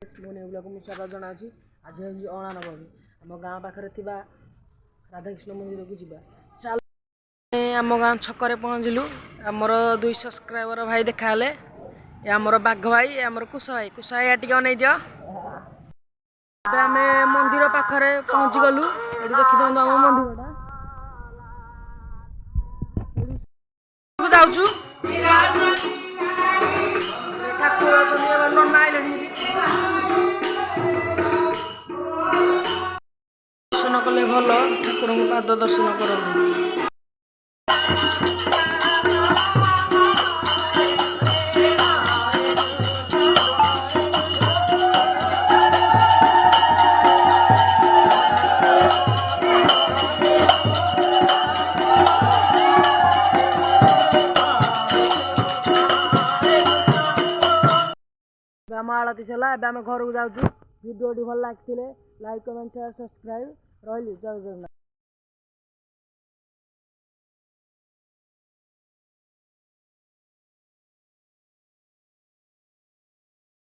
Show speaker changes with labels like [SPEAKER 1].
[SPEAKER 1] मो नेबुला को स्वागत जनावि आज अणा नवमी आम गाँव पाखे राधाकृष्ण मंदिर को जीवा चल आम गाँव छक पहुँचलु आमर 2 सब्सक्राइबर भाई देखा आमर बाघ भाई आमर कुश भाई टे अनै दियो आम मंदिर पाखे पहुँची गलु ये देखी दिखाँ आम मंदिरटा जाऊँ ठाकुर अच्छा नना आइले दर्शन कले भल ठाकुर पाद दर्शन कर आम आलती चला घर को जाऊँ भिडियो भल लगे लाइक कमेंट शेयर सब्सक्राइब रही जय जगन्नाथ।